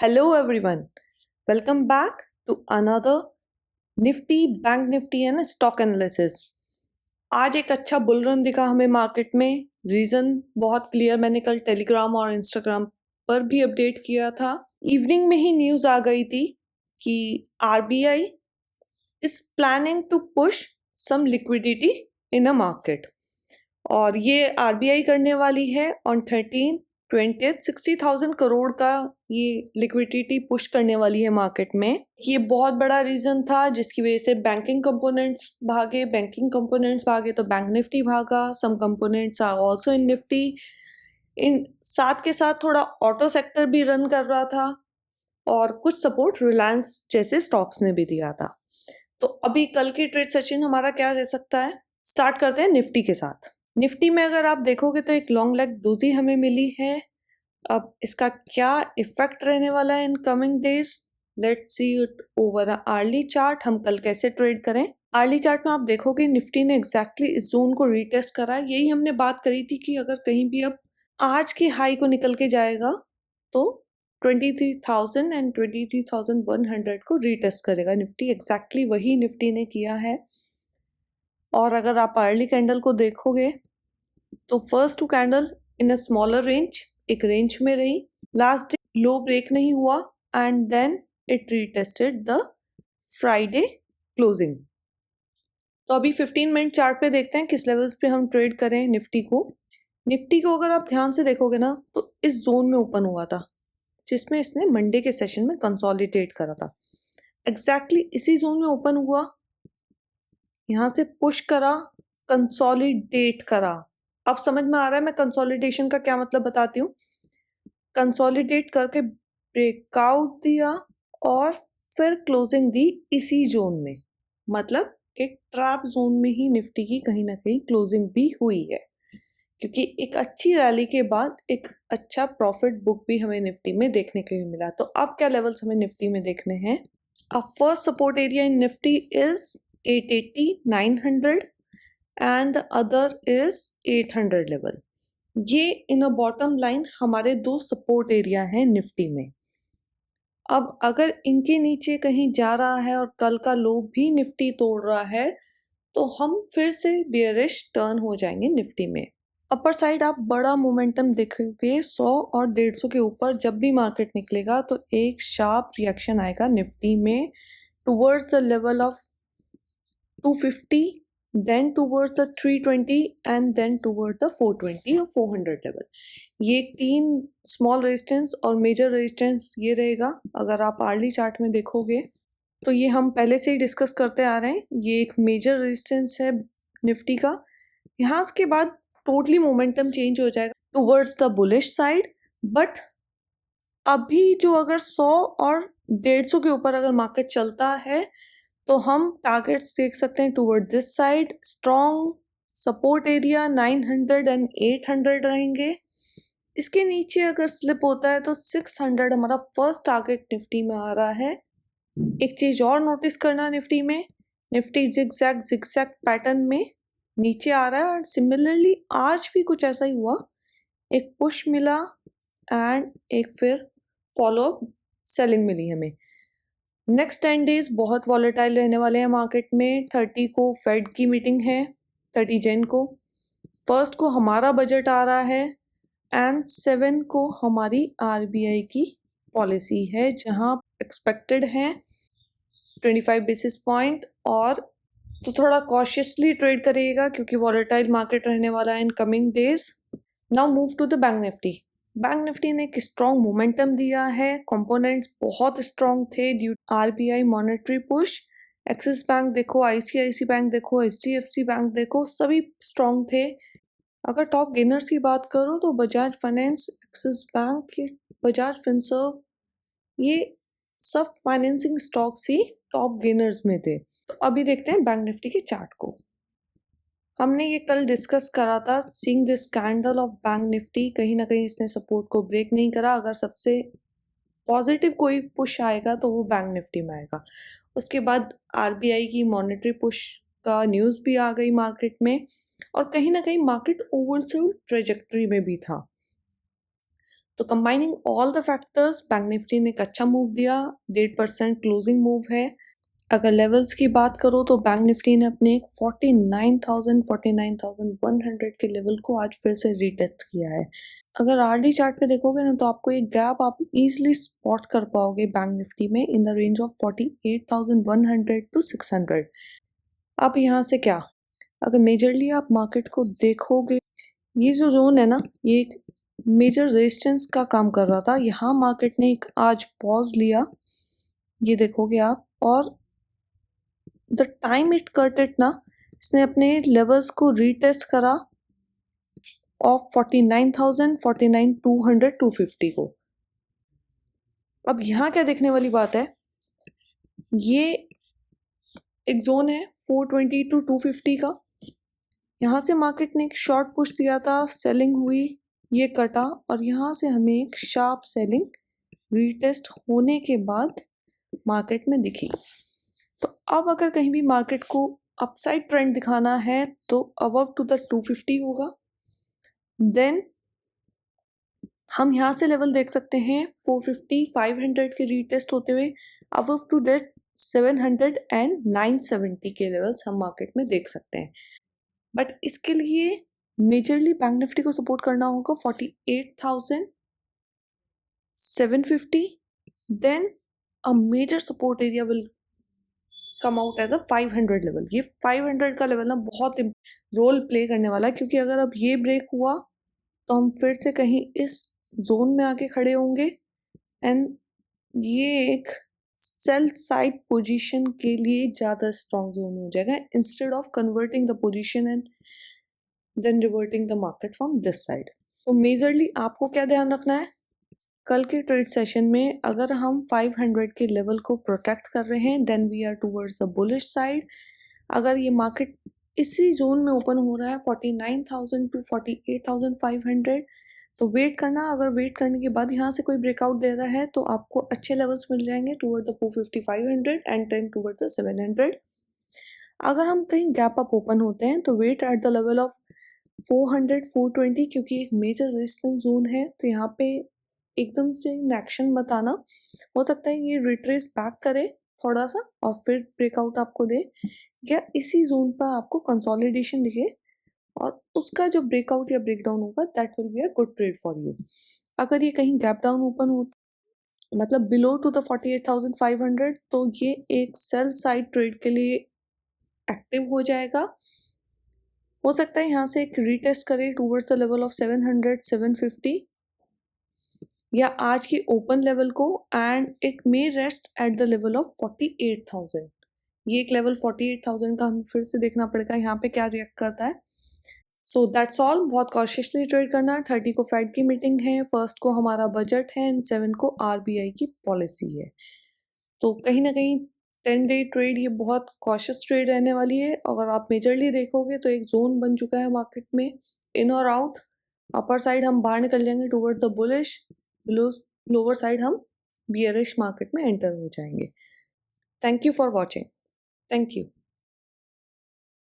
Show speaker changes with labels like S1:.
S1: Hello everyone, welcome back to another Nifty, Bank Nifty and Stock Analysis। आज एक अच्छा bull run दिखा हमें मार्केट में। रीजन बहुत क्लियर, मैंने कल टेलीग्राम और इंस्टाग्राम पर भी अपडेट किया था। इवनिंग में ही न्यूज आ गई थी कि RBI is planning to push some liquidity in a market, और ये आरबीआई करने वाली है ऑन 13-20 60,000 करोड़ का ये लिक्विडिटी पुश करने वाली है मार्केट में। ये बहुत बड़ा रीजन था जिसकी वजह से बैंकिंग कंपोनेंट्स भागे तो बैंक निफ्टी भागा। Some components are also in Nifty. इन साथ के साथ थोड़ा ऑटो सेक्टर भी रन कर रहा था और कुछ सपोर्ट रिलायंस जैसे स्टॉक्स ने भी दिया था। तो अभी कल की ट्रेड सेशन हमारा क्या रह सकता है, स्टार्ट करते हैं निफ्टी के साथ। निफ्टी में अगर आप देखोगे तो एक लॉन्ग लेग डोजी हमें मिली है। अब इसका क्या इफेक्ट रहने वाला है in coming days, let's see it over early chart. हम कल कैसे ट्रेड करें। अर्ली चार्ट में आप देखोगे निफ्टी ने एग्जैक्टली इस जोन को रीटेस्ट करा। यही हमने बात करी थी कि अगर कहीं भी अब आज की हाई को निकल के जाएगा तो 23,000 एंड 23,100 को रीटेस्ट करेगा निफ्टी। एग्जैक्टली वही निफ्टी ने किया है। और अगर आप अर्ली कैंडल को देखोगे तो first two candle in a smaller range, एक रेंज में रही। लास्ट डे लो ब्रेक नहीं हुआ and then it retested the Friday closing. तो अभी 15 मिनट चार्ट पे देखते हैं किस लेवल्स पे हम ट्रेड करें निफ्टी को। निफ्टी को अगर आप ध्यान से देखोगे ना तो इस जोन में ओपन हुआ था जिसमें इसने मंडे के सेशन में कंसोलिडेट करा था। एग्जैक्टली इसी जोन में ओपन हुआ, यहाँ से पुश करा, कंसोलिडेट करा। अब समझ में आ रहा है मैं कंसोलिडेशन का क्या मतलब बताती हूँ। कंसोलिडेट करके ब्रेकआउट दिया और फिर क्लोजिंग दी इसी जोन में, मतलब एक ट्रैप जोन में ही निफ्टी की कहीं ना कहीं क्लोजिंग भी हुई है, क्योंकि एक अच्छी रैली के बाद एक अच्छा प्रॉफिट बुक भी हमें निफ्टी में देखने के लिए मिला। तो अब क्या लेवल्स हमें निफ्टी में देखने हैं। First support area in Nifty is 880-900 and the other is 800 level. ये इन अ बॉटम लाइन हमारे दो सपोर्ट एरिया हैं निफ्टी में। अब अगर इनके नीचे कहीं जा रहा है और कल का लो भी निफ्टी तोड़ रहा है तो हम फिर से बेयरिश टर्न हो जाएंगे निफ्टी में। अपर साइड आप बड़ा मोमेंटम देखोगे 100 और 150 के ऊपर। जब भी मार्केट निकलेगा तो एक शार्प रिएक्शन आएगा निफ्टी में towards the level of 250, then towards the 320 and then towards the 420 or 400 level. ये तीन स्मॉल रेजिस्टेंस और मेजर रेजिस्टेंस ये रहेगा। अगर आप आर्ली चार्ट में देखोगे तो ये हम पहले से ही डिस्कस करते आ रहे हैं। ये एक मेजर रेजिस्टेंस है निफ्टी का। यहाँ के बाद टोटली मोमेंटम चेंज हो जाएगा towards the bullish side. But अभी जो अगर 100 और 150 के ऊपर अगर मार्केट चलता है तो हम टारगेट्स देख सकते हैं toward this side. Strong support area 900 and 800 रहेंगे। इसके नीचे अगर स्लिप होता है तो 600 हमारा फर्स्ट टारगेट निफ्टी में आ रहा है। एक चीज और नोटिस करना, निफ्टी में निफ्टी जिगजैग पैटर्न में नीचे आ रहा है और सिमिलरली आज भी कुछ ऐसा ही हुआ। एक पुश मिला एंड एक फिर फॉलो सेलिंग मिली हमें। नेक्स्ट 10 डेज बहुत वॉलेटाइल रहने वाले हैं मार्केट में। 30 को फेड की मीटिंग है, 30 जन को। फर्स्ट को हमारा बजट आ रहा है एंड 7 को हमारी आरबीआई की पॉलिसी है जहां एक्सपेक्टेड है 25 बेसिस पॉइंट। और तो थोड़ा कॉशियसली ट्रेड करिएगा क्योंकि वॉलेटाइल मार्केट रहने वाला है in coming days. Now move to the bank Nifty. Bank Nifty ने एक स्ट्रॉन्ग मोमेंटम दिया है। कंपोनेंट्स बहुत स्ट्रॉन्ग थे due RBI monetary push. Axis bank देखो, आईसीआईसी बैंक देखो, एचडीएफसी बैंक देखो, सभी स्ट्रॉन्ग थे। अगर टॉप गेनर्स की बात करो तो Bajaj finance, axis bank, Bajaj Finserv, ये सब फाइनेंसिंग स्टॉक्स ही टॉप गेनर्स में थे। तो अभी देखते हैं बैंक निफ्टी के चार्ट को। हमने ये कल डिस्कस करा था, seeing this candle of bank Nifty, कहीं ना कहीं इसने सपोर्ट को ब्रेक नहीं करा। अगर सबसे पॉजिटिव कोई पुश आएगा तो वो बैंक निफ्टी में आएगा। उसके बाद आरबीआई की मॉनेटरी पुश का न्यूज़ भी आ गई मार्केट में और कहीं ना कहीं मार्केट ओवरसोल्ड ट्रेजेक्टरी में भी था। तो combining all the factors bank Nifty ने एक अच्छा मूव दिया, 1.5% क्लोजिंग मूव है। अगर लेवल्स की बात करो तो बैंक निफ्टी ने अपने 49,100 के लेवल को आज फिर से रीटेस्ट किया है। अगर आरडी चार्ट पे देखोगे ना तो आपको एक गैप आप इजीली स्पॉट कर पाओगे बैंक निफ्टी में in the range of 48,100 to 600। अब यहाँ से क्या, अगर मेजरली आप मार्केट को देखोगे, ये जो जोन है ना, ये एक मेजर रेजिस्टेंस का काम कर रहा था। यहाँ मार्केट ने एक आज पॉज लिया, ये देखोगे आप, और the time it cut it ना, इसने अपने लेवल्स को रीटेस्ट करा ऑफ 49,000, 49,200, 250 को। अब यहाँ क्या देखने वाली बात है, ये एक जोन है 420 टू 250 का। यहाँ से मार्केट ने एक शॉर्ट पुश दिया था, सेलिंग हुई, ये कटा, और यहाँ से हमें एक शार्प सेलिंग रीटेस्ट होने के बाद मार्केट में दिखी। तो अब अगर कहीं भी मार्केट को अपसाइड ट्रेंड दिखाना है तो अबव टू द 250 होगा। देन हम यहाँ से लेवल देख सकते हैं 450, 500 के रीटेस्ट होते हुए अबव टू दैट 700 एंड 970 के लेवल्स हम मार्केट में देख सकते हैं। बट इसके लिए मेजरली बैंक निफ्टी को सपोर्ट करना होगा 48,750। Then a major support area will come out as a 500 level. ये 500 का लेवल ना बहुत रोल प्ले करने वाला है, क्योंकि अगर अब ये ब्रेक हुआ तो हम फिर से कहीं इस जोन में आके खड़े होंगे एंड ये एक सेल साइड पोजीशन के लिए ज़्यादा स्ट्रॉन्ग जोन हो जाएगा, instead of converting the position and then reverting the market from this side. तो मेजरली आपको क्या ध्यान रखना है, कल के ट्रेड सेशन में अगर हम 500 के लेवल को प्रोटेक्ट कर रहे हैं then we are towards the bullish side. अगर ये मार्केट इसी जोन में ओपन हो रहा है 49,000 टू 48,500 तो वेट करना। अगर वेट करने के बाद यहाँ से कोई ब्रेकआउट दे रहा है तो आपको अच्छे लेवल्स मिल जाएंगे toward the 450, 500 and 10 towards the 700। अगर हम कहीं गैप अप ओपन होते हैं तो wait at the level of 400, 420, क्योंकि एक मेजर रेजिस्टेंस जोन है। तो यहाँ पे एकदम से एक्शन मत आना, हो सकता है ये रिट्रेस बैक करे थोड़ा सा और फिर ब्रेकआउट आपको दे, या इसी जोन पर आपको कंसोलिडेशन दिखे और उसका जो ब्रेकआउट या ब्रेकडाउन होगा that will be a good trade for you. अगर ये कहीं गैप डाउन ओपन हो, मतलब बिलो टू द 48,500, तो ये एक सेल साइड ट्रेड के लिए एक्टिव हो जाएगा। हो सकता है यहाँ से एक रीटेस्ट करे टूवर्ड्स द लेवल ऑफ 700, 750 या आज की ओपन लेवल को, and it may rest at the level of 48,000। ये एक लेवल 48,000 का हमें फिर से देखना पड़ेगा यहाँ पे क्या रिएक्ट करता है। So that's all. बहुत कॉशियसली ट्रेड करना। 30 को फेड की मीटिंग है, 1 को हमारा बजट है एंड 7 को आरबीआई की पॉलिसी है। तो कहीं ना कहीं 10 डे ट्रेड ये बहुत कॉशियस ट्रेड रहने वाली है। अगर आप मेजरली देखोगे तो एक जोन बन चुका है मार्केट में, इन और आउट। अपर साइड हम बाहर निकल जाएंगे towards the bullish, lower side हम बियरिश मार्केट में एंटर हो जाएंगे। Thank you for watching. Thank you.